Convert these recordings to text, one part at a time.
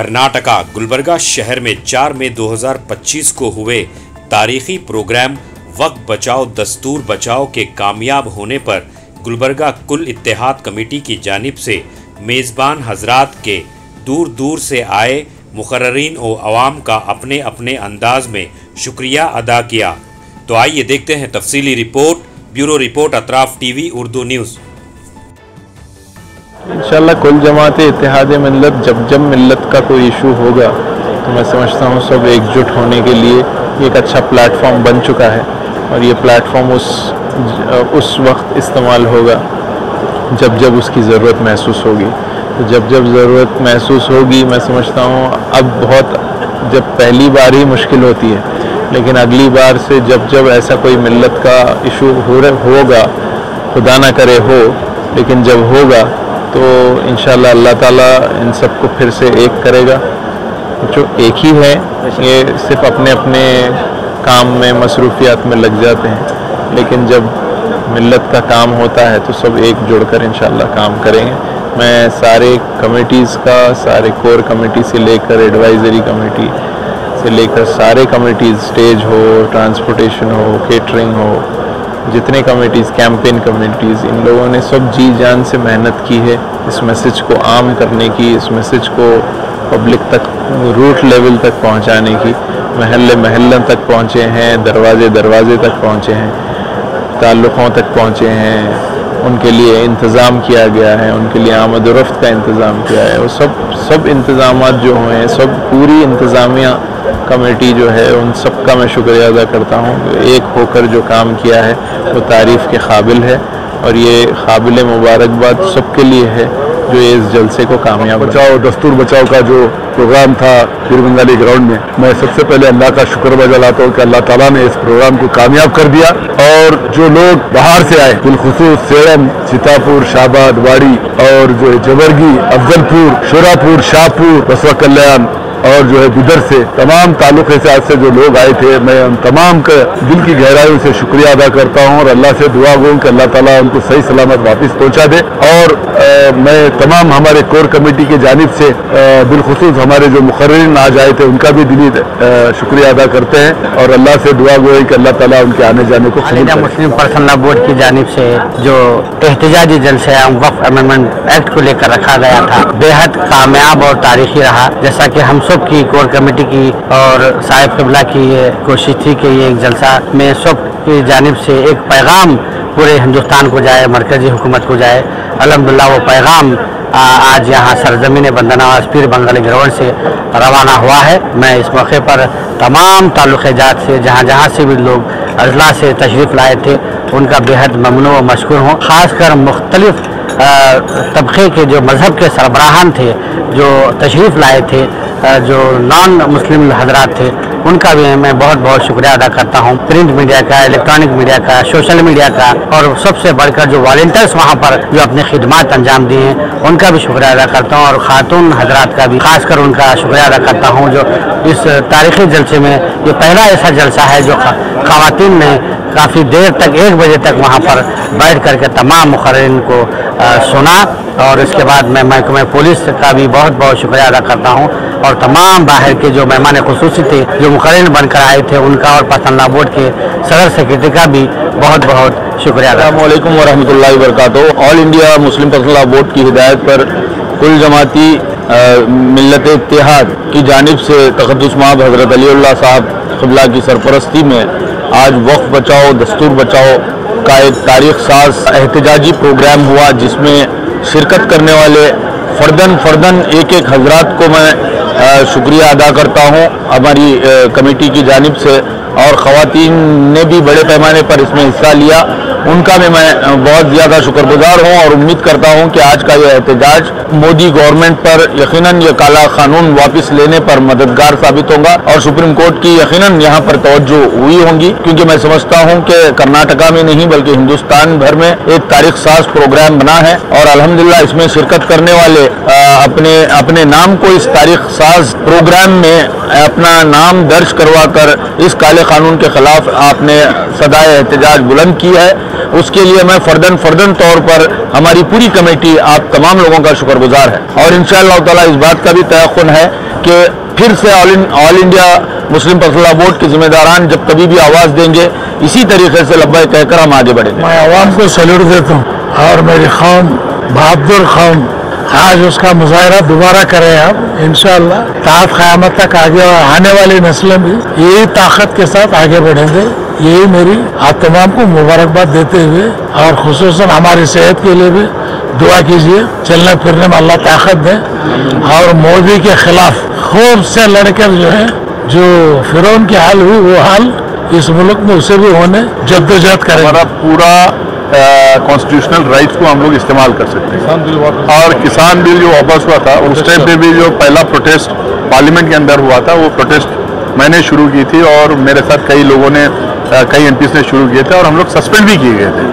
कर्नाटका गुलबर्गा शहर में 4 मई 2025 को हुए तारीखी प्रोग्राम वक्फ बचाओ दस्तूर बचाओ के कामयाब होने पर गुलबर्गा कुल इत्तेहाद कमेटी की जानिब से मेज़बान हजरात के दूर दूर से आए मुकर्ररीन और अवाम का अपने अपने अंदाज में शुक्रिया अदा किया। तो आइए देखते हैं तफसीली report. Bureau report Atraf TV Urdu news. इंशाअल्लाह कुल जमात इत्तेहाद मिल्लत जब मिल्लत का कोई इशू होगा तो मैं समझता हूँ सब एकजुट होने के लिए एक अच्छा प्लेटफॉर्म बन चुका है और ये प्लेटफॉर्म उस वक्त इस्तेमाल होगा जब उसकी ज़रूरत महसूस होगी। तो जब ज़रूरत महसूस होगी मैं समझता हूँ अब जब पहली बार ही मुश्किल होती है, लेकिन अगली बार से जब ऐसा कोई मिल्लत का इशू होगा, खुदा ना करे हो, लेकिन जब होगा तो इंशाअल्लाह अल्लाह ताला इन सबको फिर से एक करेगा। जो एक ही है ये सिर्फ अपने अपने काम में मसरूफियात में लग जाते हैं, लेकिन जब मिल्लत का काम होता है तो सब एक जुड़कर इंशाअल्लाह काम करेंगे। मैं सारे कमेटीज़ का, सारे कोर कमेटी से लेकर एडवाइज़री कमेटी से लेकर सारे कमेटीज़, स्टेज हो, ट्रांसपोर्टेशन हो, केटरिंग हो, जितने कमेटीज़, कैंपेन कमेटीज़, इन लोगों ने सब जी जान से मेहनत की है इस मैसेज को आम करने की, इस मैसेज को पब्लिक तक, रूट लेवल तक पहुंचाने की। महल्ले महल्लों तक पहुंचे हैं, दरवाजे दरवाजे तक पहुंचे हैं, ताल्लुक़ों तक पहुंचे हैं, उनके लिए इंतज़ाम किया गया है, उनके लिए आमद व रफ्त का इंतज़ाम किया है। और सब इंतज़ामात जो हुए हैं, सब पूरी इंतज़ामिया कमेटी जो है उन सब का मैं शुक्रिया अदा करता हूँ। एक होकर जो काम किया है वो तारीफ़ के काबिल है और ये काबिल मुबारकबाद सबके लिए है जो इस जलसे को कामयाब बचाओ दस्तूर बचाओ का जो प्रोग्राम था पीर बंगाली ग्राउंड में, मैं सबसे पहले अल्लाह का शुक्र बजा लाता हूँ कि अल्लाह ताला ने इस प्रोग्राम को कामयाब कर दिया। और जो लोग बाहर से आए, बिलखुसूस सेरम, सीतापुर, शाहबाद, वाड़ी और जो जबरगी, अफजलपुर, शोरापुर, शाहपुर, बसवा कल्याण और जो है बिदर से तमाम ताल्लुक़े से जो लोग आए थे, मैं उन तमाम का दिल की गहराइयों से शुक्रिया अदा करता हूँ और अल्लाह से दुआ गो कि अल्लाह ताला उनको सही सलामत वापस पहुँचा दे। और मैं तमाम हमारे कोर कमेटी की जानिब से बिलखुसूस हमारे जो मुकर्ररीन आज आए थे उनका भी दिली शुक्रिया अदा करते हैं और अल्लाह से दुआ गो कि अल्लाह ताला उनके आने जाने को कबूल करे। मुस्लिम पर्सनल लॉ बोर्ड की जानिब से जो एहतजाजी जलसा वक्फ अमेंडमेंट एक्ट को लेकर रखा गया था, बेहद कामयाब और तारीखी रहा। जैसा कि हम सब की कोर कमेटी की और साहिब क़िबला की ये कोशिश थी कि ये एक जलसा में सब की जानिब से एक पैगाम पूरे हिंदुस्तान को जाए, मरकज़ी हुकूमत को जाए। अल्हम्दुलिल्लाह वो पैगाम आज यहाँ सरजमीन बंदरनवाज पीर बंगाली ग्राउंड से रवाना हुआ है। मैं इस मौके पर तमाम ताल्लुक़ात से जहाँ से भी लोग अजला से तशरीफ़ लाए थे उनका बेहद ममनू व मशकूर हूँ। ख़ासकर मुख्तलिफ़ तबक़े के जो मज़हब के सरबराहान थे जो तशरीफ़ लाए थे, जो नॉन मुस्लिम हजरात थे, उनका भी मैं बहुत बहुत शुक्रिया अदा करता हूँ। प्रिंट मीडिया का, इलेक्ट्रॉनिक मीडिया का, सोशल मीडिया का और सबसे बढ़कर जो वॉलंटियर्स वहाँ पर जो अपने खिदमात अंजाम दिए हैं उनका भी शुक्रिया अदा करता हूँ। और खातून हजरात का भी खासकर उनका शुक्रिया अदा करता हूँ जो इस तारीखी जलसे में ये पहला ऐसा जलसा है जो ख़वातीन ने काफ़ी देर तक 1 बजे तक वहाँ पर बैठ करके तमाम मुकर्ररीन को सुना। और इसके बाद मैं महकमे पुलिस का भी बहुत बहुत शुक्रिया अदा करता हूँ और तमाम बाहर के जो मेहमान खुसूसी थे जो मुकर्ररीन बनकर आए थे उनका और पर्सनल लॉ बोर्ड के सदर सेक्रेटरी का भी बहुत बहुत शुक्रिया। अस्सलाम वालेकुम व रहमतुल्लाहि व बरकातुहू। All India Muslim Personal Law Board की हिदायत पर कुल जमाती मिल्लत इत्तेहाद की जानिब से तक़द्दुस माब हज़रत अलीउल्लाह साहब क़िबला की सरपरस्ती में आज वक्फ बचाओ दस्तूर बचाओ का एक तारीख साज एहतजाजी प्रोग्राम हुआ, जिसमें शिरकत करने वाले फ़र्दन एक हजरात को मैं शुक्रिया अदा करता हूँ हमारी कमेटी की जानिब से। और ख़वातीन ने भी बड़े पैमाने पर इसमें हिस्सा लिया, उनका भी मैं बहुत ज़्यादा शुक्रगुजार हूँ और उम्मीद करता हूँ कि आज का यह एहतजाज मोदी गवर्नमेंट पर यकीनन ये काला कानून वापस लेने पर मददगार साबित होगा और सुप्रीम कोर्ट की यकीनन यहाँ पर तवज्जो हुई होंगी, क्योंकि मैं समझता हूँ कि कर्नाटका में नहीं बल्कि हिंदुस्तान भर में एक तारीख साज प्रोग्राम बना है और अल्हम्दुलिल्लाह इसमें शिरकत करने वाले अपने नाम को इस तारीख साज प्रोग्राम में अपना नाम दर्ज करवा कर इस काले कानून के खिलाफ आपने सदाए एहतजाज बुलंद की है। उसके लिए मैं फर्दन तौर पर हमारी पूरी कमेटी आप तमाम लोगों का शुक्रगुजार है। और इंशाअल्लाह ताला इस बात का भी तयक़ुन है कि फिर से all India Muslim personal board के जिम्मेदारान जब कभी भी आवाज़ देंगे इसी तरीके से लब्बैक कहकर हम आगे बढ़ेंगे। मैं आवाम को सैल्यूट देता हूँ और मेरी कौम बहादुर कौम आज उसका मुजाहरा दोबारा करें आप इंशाअल्लाह। ताकत क़यामत तक आगे आने वाली नस्लें भी यही ताकत के साथ आगे बढ़ेंगे। यही मेरी आप तमाम को मुबारकबाद देते हुए और खुसूसन हमारी सेहत के लिए भी दुआ कीजिए, चलने फिरने में अल्लाह ताकत दे और मोदी के खिलाफ खूब से लड़कर जो है जो फिरौन की हाल हुई वो हाल इस मुल्क में उसे भी होने जद्दोजहद करेंगे। हमारा पूरा कॉन्स्टिट्यूशनल राइट्स को हम लोग इस्तेमाल कर सकते हैं। और किसान बिल जो वापस हुआ था उस टाइम पे भी जो पहला प्रोटेस्ट पार्लियामेंट के अंदर हुआ था वो प्रोटेस्ट मैंने शुरू की थी और मेरे साथ कई लोगों ने कई एमपीज़ ने शुरू किए थे और हम लोग सस्पेंड भी किए गए थे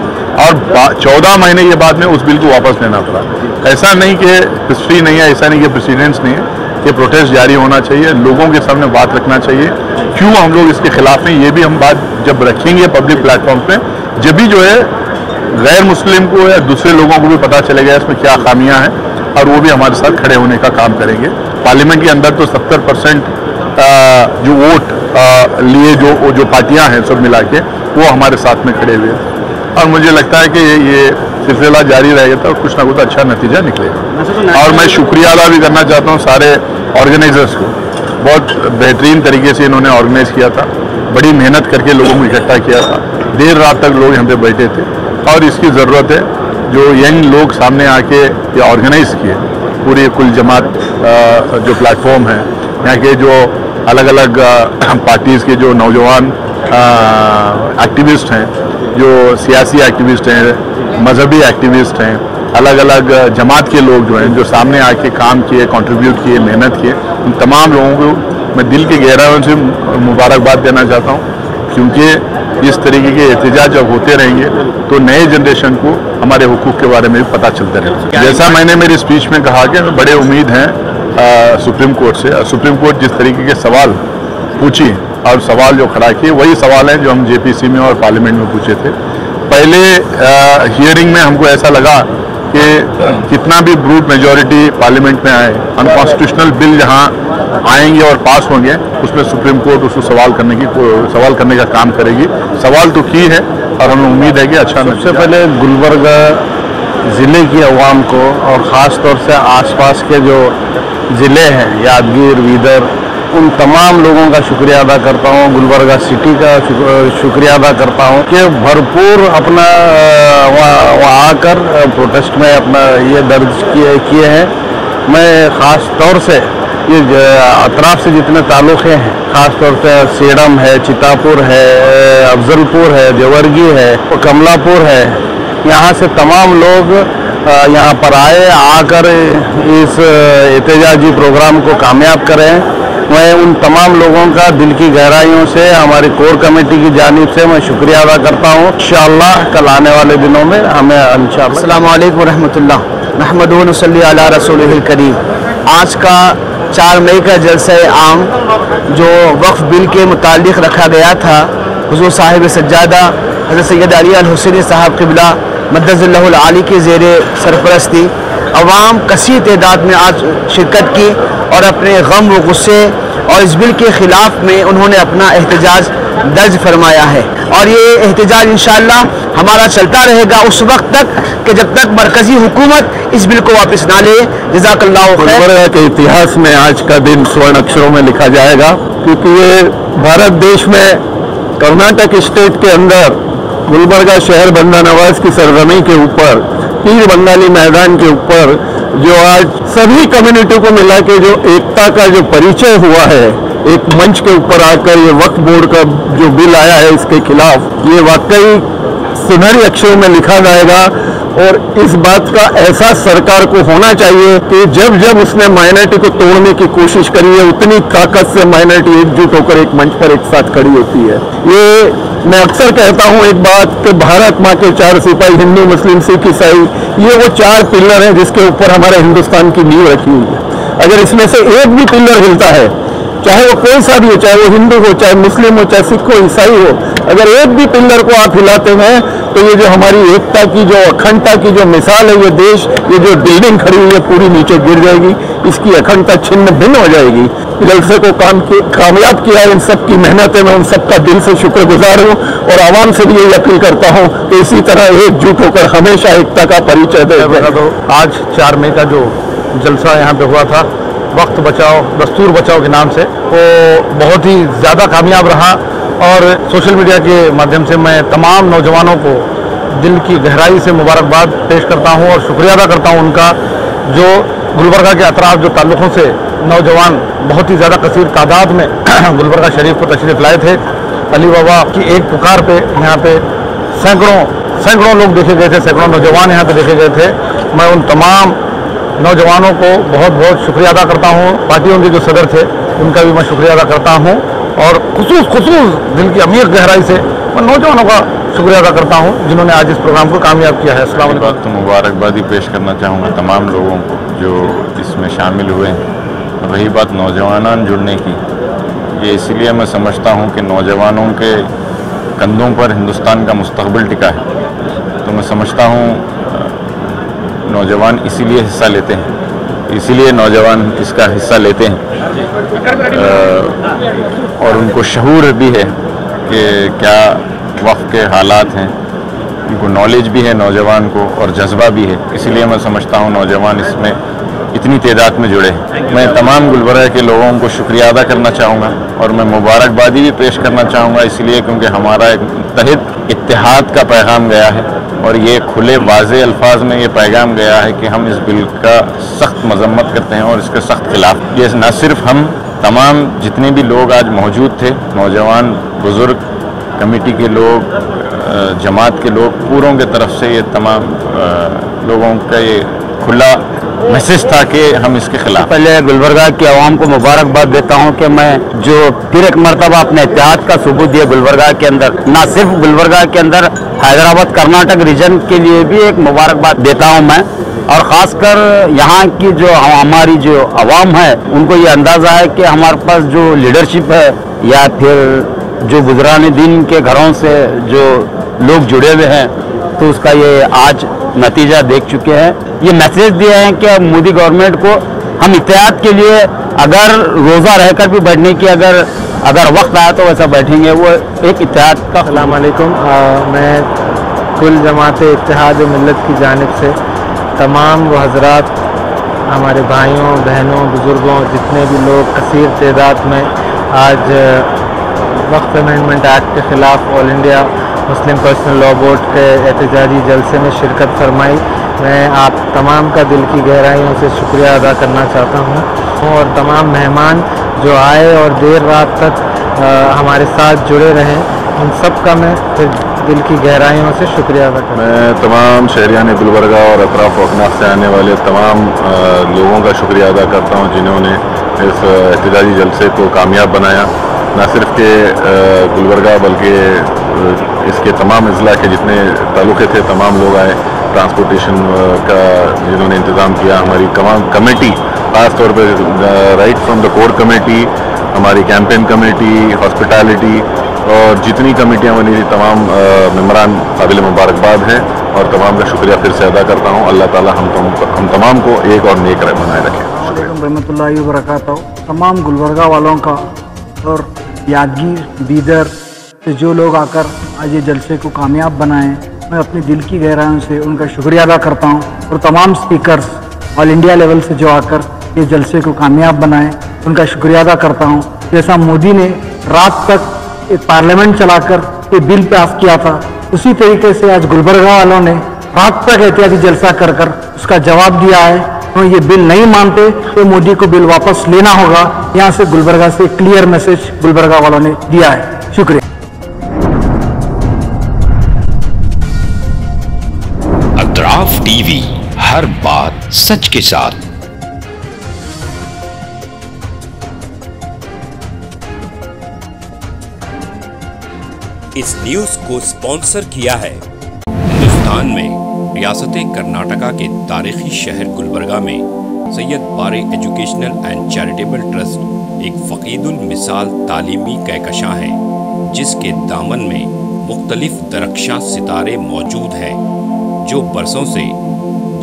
और 14 महीने के बाद में उस बिल को वापस लेना पड़ा। ऐसा नहीं कि हिस्ट्री नहीं है, ऐसा नहीं कि प्रेसिडेंट्स नहीं है, कि प्रोटेस्ट जारी होना चाहिए, लोगों के सामने बात रखना चाहिए क्यों हम लोग इसके खिलाफ हैं। ये भी हम बात जब रखेंगे पब्लिक प्लेटफॉर्म पे, जब भी जो है गैर मुस्लिम को या दूसरे लोगों को भी पता चलेगा इसमें क्या खामियां हैं और वो भी हमारे साथ खड़े होने का काम करेंगे। पार्लियामेंट के अंदर तो 70% जो वोट लिए जो पार्टियां हैं सब मिला के वो हमारे साथ में खड़े हुए और मुझे लगता है कि ये सिलसिला जारी रहेगा तो कुछ ना कुछ अच्छा नतीजा निकलेगा। और मैं शुक्रिया अदा भी करना चाहता हूँ सारे ऑर्गेनाइजर्स को, बहुत बेहतरीन तरीके से इन्होंने ऑर्गेनाइज किया था, बड़ी मेहनत करके लोगों को इकट्ठा किया था, देर रात तक लोग यहाँ पे बैठे थे और इसकी ज़रूरत है जो यंग लोग सामने आके ये ऑर्गेनाइज किए पूरी कुल जमात जो प्लेटफॉर्म है, यहाँ के जो अलग अलग पार्टीज़ के जो नौजवान एक्टिविस्ट हैं, जो सियासी एक्टिविस्ट हैं, मजहबी एक्टिविस्ट हैं, अलग अलग जमात के लोग जो हैं जो सामने आके काम किए, कंट्रीब्यूट किए, मेहनत किए, उन तमाम लोगों को मैं दिल की गहराइयों से मुबारकबाद देना चाहता हूँ क्योंकि इस तरीके के एहतजाज जब होते रहेंगे तो नए जनरेशन को हमारे हुकूक के बारे में भी पता चलता रहेगा। जैसा मैंने मेरी स्पीच में कहा कि बड़े उम्मीद हैं सुप्रीम कोर्ट से। सुप्रीम कोर्ट जिस तरीके के सवाल पूछी और सवाल जो खड़ा किए वही सवाल हैं जो हम जेपीसी में और पार्लियामेंट में पूछे थे। पहले हियरिंग में हमको ऐसा लगा कि कितना भी ब्रूट मेजॉरिटी पार्लियामेंट में आए, अनकॉन्स्टिट्यूशनल बिल जहां आएंगे और पास होंगे उसमें सुप्रीम कोर्ट उसको सवाल करने का काम करेगी। सवाल तो की है और हमें उम्मीद है कि अच्छा। सबसे पहले गुलबर्गा ज़िले की आवाम को और ख़ास तौर से आसपास के जो ज़िले हैं यादगीर, बीदर, उन तमाम लोगों का शुक्रिया अदा करता हूँ। गुलबर्गा सिटी का शुक्रिया अदा करता हूँ कि भरपूर अपना वहाँ आकर प्रोटेस्ट में अपना ये दर्ज किए हैं। मैं ख़ास तौर से ये अतराफ से जितने तालुक़े हैं, ख़ास तौर से सेडम है, चितापुर है, अफजलपुर है, देवर्गी है, कमलापुर है, यहाँ से तमाम लोग यहाँ पर आकर इस एहतजाजी प्रोग्राम को कामयाब करें। मैं उन तमाम लोगों का दिल की गहराइयों से हमारी कोर कमेटी की जानिब से मैं शुक्रिया अदा करता हूँ। इंशाअल्लाह कल आने वाले दिनों में हमें इंशाअल्लाह। अस्सलामु अलैकुम रहमतुल्लाह नहमदुहु व नसल्ली अला रसूलिहिल करीम। आज का 4 मई का जलसा आम जो वक्फ बिल के मुतालिक रखा गया था, हुज़ूर साहिब सज्जादा हज़रत सैयद अली अल हुसैनी साहब क़िबला मद्दज़िल्लहुल आली के ज़ेरे सरपरस्ती अवाम कसीर तादाद में आज शिरकत की और अपने गम व गुस्से और इस बिल के ख़िलाफ़ में उन्होंने अपना एहतजाज दर्ज फरमाया है और ये एहतजाज इंशाअल्लाह हमारा चलता रहेगा उस वक्त तक कि जब तक मरकज़ी हुकूमत इस बिल को वापस ना ले। जज़ाकल्लाहु खैर। गुलबर्गा के इतिहास में आज का दिन स्वर्ण अक्षरों में लिखा जाएगा क्योंकि ये भारत देश में कर्नाटक स्टेट के अंदर गुलबर्गा शहर बंदा नवाज की सरजमी के ऊपर पीर बंगाली मैदान के ऊपर जो आज सभी कम्युनिटी को मिला के जो एकता का जो परिचय हुआ है, एक मंच के ऊपर आकर ये वक्फ बोर्ड का जो बिल आया है इसके खिलाफ, ये वाकई सुनहरे अक्षरों में लिखा जाएगा और इस बात का एहसास सरकार को होना चाहिए कि जब जब उसने माइनॉरिटी को तोड़ने की कोशिश करी है उतनी ताकत से माइनॉरिटी एकजुट होकर एक मंच पर एक साथ खड़ी होती है। ये मैं अक्सर कहता हूँ एक बात कि भारत माँ के 4 सिपाही हिंदू, मुस्लिम, सिख, ईसाई, ये वो 4 पिलर हैं जिसके ऊपर हमारे हिंदुस्तान की नींव रखी हुई है। अगर इसमें से एक भी पिलर हिलता है चाहे वो कोई सा भी हो, चाहे वो हिंदू हो, चाहे मुस्लिम हो, चाहे सिख हो, ईसाई हो, अगर एक भी पिलर को आप हिलाते हैं तो ये जो हमारी एकता की, जो अखंडता की जो मिसाल है, ये देश, ये जो बिल्डिंग खड़ी हुई है पूरी नीचे गिर जाएगी, इसकी अखंडता छिन्न भिन्न हो जाएगी। जलसे को कामयाब किया इन सब की मेहनत है, मैं उन सबका दिल से शुक्रगुजार हूँ और आवाम से भी यही अपील करता हूँ कि इसी तरह एकजुट होकर हमेशा एकता का परिचय दे। आज 4 मई का जो जलसा यहाँ पे हुआ था वक्त बचाओ दस्तूर बचाओ के नाम से, वो बहुत ही ज़्यादा कामयाब रहा और सोशल मीडिया के माध्यम से मैं तमाम नौजवानों को दिल की गहराई से मुबारकबाद पेश करता हूँ और शुक्रिया अदा करता हूँ उनका, जो गुलबर्गा के अतराफ जो ताल्लुक़ों से नौजवान बहुत ही ज़्यादा कसीर तादाद में गुलबर्गा शरीफ को तशरीफ़ लाए थे। अली बाबा की एक पुकार पे यहाँ पे सैकड़ों लोग देखे गए थे, सैकड़ों नौजवान यहाँ पे देखे गए थे। मैं उन तमाम नौजवानों को बहुत बहुत शुक्रिया अदा करता हूँ। पार्टियों के जो सदर थे उनका भी मैं शुक्रिया अदा करता हूँ और खुसूस दिल की अमीर गहराई से मैं नौजवानों का शुक्रिया अदा करता हूँ जिन्होंने आज इस प्रोग्राम को कामयाब किया है। अस्सलाम वालेकुम। तो मुबारकबादी पेश करना चाहूँगा तमाम लोगों को जो इसमें शामिल हुए हैं। रही बात नौजवान जुड़ने की, ये इसलिए मैं समझता हूँ कि नौजवानों के कंधों पर हिंदुस्तान का मुस्तकबिल टिका है, तो मैं समझता हूँ नौजवान इसीलिए हिस्सा लेते हैं, इसीलिए नौजवान इसका हिस्सा लेते हैं और उनको शऊर भी है कि क्या वक्त के हालात हैं, उनको नॉलेज भी है नौजवान को और जज्बा भी है, इसलिए मैं समझता हूँ नौजवान इसमें इतनी तादाद में जुड़े हैं। मैं तमाम गुलबर्गा के लोगों को शुक्रिया अदा करना चाहूँगा और मैं मुबारकबादी भी पेश करना चाहूँगा, इसलिए क्योंकि हमारा एक मुत्तहिद इत्तेहाद का पैगाम गया है और ये खुले वाज़े अल्फाज में ये पैगाम गया है कि हम इस बिल का सख्त मजम्मत करते हैं और इसके सख्त खिलाफ। ये न सिर्फ हम, तमाम जितने भी लोग आज मौजूद थे, नौजवान, बुज़ुर्ग, कमेटी के लोग, जमात के लोग, पूरों की तरफ से ये तमाम लोगों का ये खुला मैसेज था कि हम इसके खिलाफ। पहले गुलबर्गा की आवाम को मुबारकबाद देता हूं कि मैं जो फिर एक मरतबा अपने इत्तेहाद का सबूत दिया गुलबर्गा के अंदर, ना सिर्फ गुलबर्गा के अंदर, हैदराबाद कर्नाटक रीजन के लिए भी एक मुबारकबाद देता हूं मैं। और ख़ासकर यहाँ की जो हमारी जो आवाम है उनको ये अंदाज़ा है कि हमारे पास जो लीडरशिप है या फिर जो गुजरानी दिन के घरों से जो लोग जुड़े हुए हैं, तो उसका ये आज नतीजा देख चुके हैं। ये मैसेज दिया है कि मोदी गवर्नमेंट को हम इत्तेहाद के लिए अगर रोज़ा रहकर भी बैठने की अगर वक्त आया तो वैसा बैठेंगे, वो एक इत्तेहाद का। अस्सलाम वालेकुम। मैं कुल जमात इत्तेहाद मिल्लत की जानिब से तमाम वो हजरात, हमारे भाइयों बहनों बुज़ुर्गों, जितने भी लोग कसीर तादाद में आज वक्फ अमेंडमेंट एक्ट के ख़िलाफ़ all India Muslim Personal Law board के एहतजाजी जलसे में शिरकत फरमाई, मैं आप तमाम का दिल की गहराइयों से शुक्रिया अदा करना चाहता हूँ और तमाम मेहमान जो आए और देर रात तक हमारे साथ जुड़े रहें, उन सब का मैं फिर दिल की गहराइयों से शुक्रिया अदा करता हूँ। मैं तमाम शहरियान गुलबर्गा और अतराफ अकनाफ से आने वाले तमाम लोगों का शुक्रिया अदा करता हूँ जिन्होंने इस एहतजाजी जलसे को कामयाब बनाया। न सिर्फ के गुलबर्गा बल्कि इसके तमाम अज़ला के जितने ताल्लुक़े थे तमाम लोग आए, ट्रांसपोर्टेशन का जिन्होंने इंतज़ाम किया, हमारी तमाम कमेटी, ख़ास तौर पर right from the core committee, हमारी कैंपेन कमेटी, हॉस्पिटैलिटी और जितनी कमेटियाँ बनी थी, तमाम मेम्बरान काबिल मुबारकबाद हैं और तमाम का शुक्रिया फिर से अदा करता हूँ। अल्लाह ताला हम तमाम को एक और नेक बनाए रखें। रहमतुल्लाहि व बरकातहू। तमाम गुलबर्गा वालों का और यादगीर, बीदर से जो लोग आकर आज ये जलसे को कामयाब बनाएं, मैं अपनी दिल की गहराइयों से उनका शुक्रिया अदा करता हूँ और तमाम स्पीकर्स ऑल इंडिया लेवल से जो आकर ये जलसे को कामयाब बनाएं, उनका शुक्रिया अदा करता हूँ। जैसा मोदी ने रात तक एक पार्लियामेंट चलाकर ये बिल पास किया था, उसी तरीके से आज गुलबर्गा वालों ने रात तक एहतियाती जलसा कर उसका जवाब दिया है। तो ये बिल नहीं मानते तो मोदी को बिल वापस लेना होगा। यहाँ से गुलबर्गा से क्लियर मैसेज गुलबर्गा वालों ने दिया है। शुक्रिया। अतराफ टीवी, हर बात सच के साथ। इस न्यूज को स्पॉन्सर किया है हिंदुस्तान में रियासत कर्नाटका के तारीखी शहर गुलबर्गा में Syed Bare educational and charitable trust एक फ़कीदुल मिसाल तालीमी कहकशां है जिसके दामन में मुख्तलिफ दरख्शां सितारे मौजूद हैं जो बरसों से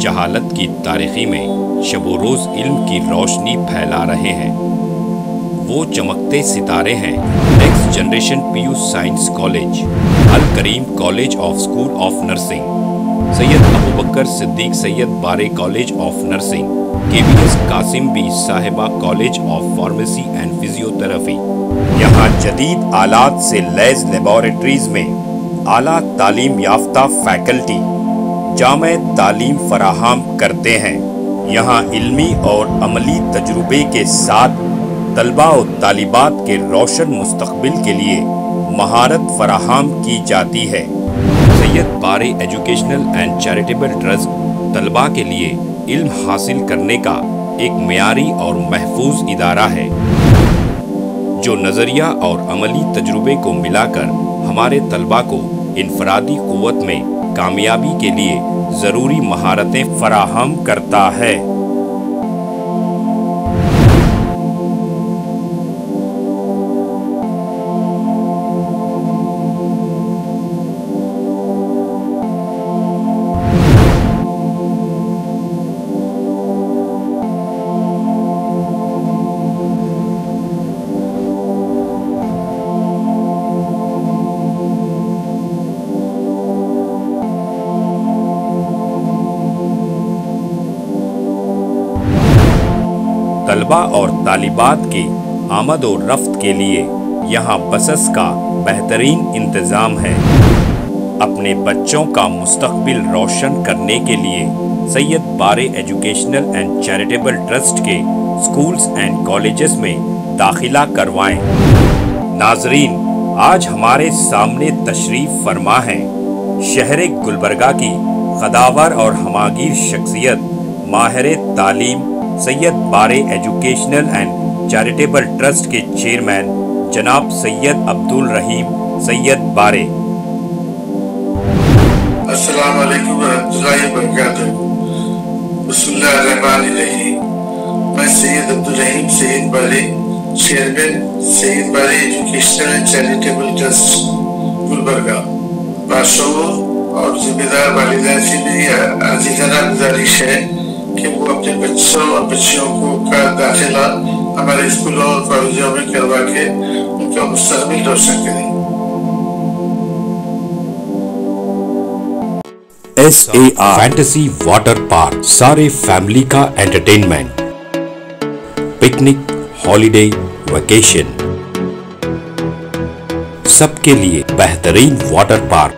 जहालत की तारीख़ी में शब रोज़ इल्म की रोशनी फैला रहे हैं। वो चमकते सितारे हैं next generation PU science college, Al Karim college of school of nursing, Syed Abu Bakr Siddiq Syed Bare college of nursing, KBS Kasim Bi Sahiba college of pharmacy and physiotherapy. यहाँ जदीद आलात से लैस लेबोरेटरीज में आला तालीम याफ्ता फैकल्टी जामे तालीम फराहम करते हैं। यहाँ इल्मी और अमली तजुर्बे के साथ तलबा और तालिबात के रोशन मुस्तकबिल के लिए महारत फराहम की जाती है। Syed Bare educational and charitable trust तलबा के लिए इल्म हासिल करने का एक मियारी और महफूज इदारा है जो नज़रिया और अमली तजुर्बे को मिलाकर हमारे तलबा को इनफरादी क़ुव्वत में कामयाबी के लिए ज़रूरी महारतें फराहम करता है। तलबा और तालिबात की आमद और रफ्त के लिए यहाँ बसेस का बेहतरीन इंतज़ाम है। अपने बच्चों का मुस्तकबिल रोशन करने के लिए Syed Bare educational and charitable trust के स्कूल्स एंड कॉलेजेस में दाखिला करवाएं। नाजरीन, आज हमारे सामने तशरीफ़ फरमा है शहर गुलबर्गा की क़दावर और हमागीर शख्सियत माहिर तालीम Syed Bare educational and charitable trust के चेयरमैन जनाब सैयद अब्दुल रहीम सैयद बारे। अस्सलाम वालेकुम रहमतुल्लाहि व बरकातुहू। बिस्मिल्लाहिर्रहमानिर्रहीम। मैं सैयद अब्दुल रहीम सैयद बारे, chairman Syed Bare educational and charitable trust Gulbarga, बादशाहों और जिम्मेदार वालिदैन से मेरी आजीज़ाना गुजारिश है कि वो अपने बच्चों और बच्चियों को का दाखिला हमारे स्कूलों और कॉलेजों में करवा के उनका मुस्तकबिल रोशन करें। SAR फैंटेसी वाटर पार्क, सारे फैमिली का एंटरटेनमेंट, पिकनिक, हॉलिडे, वेकेशन, सबके लिए बेहतरीन वाटर पार्क।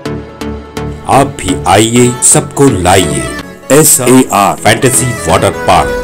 आप भी आइए, सबको लाइए। SAR fantasy water park.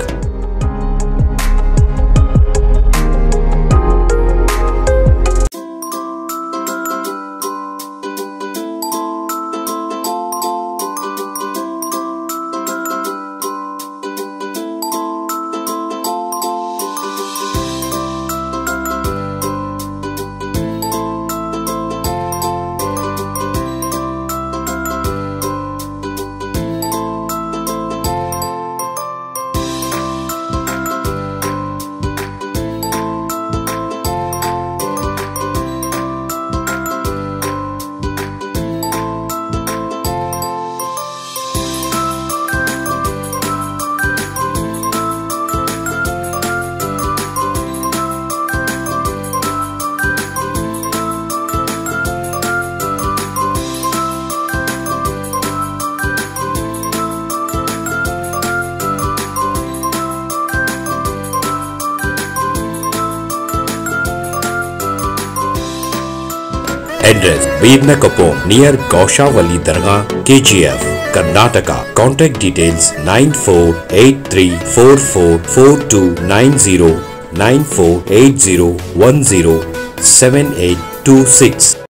Address Birnakapom near Gaushavali Dargah, KGF, Karnataka. Contact details 9483444290 9480107826.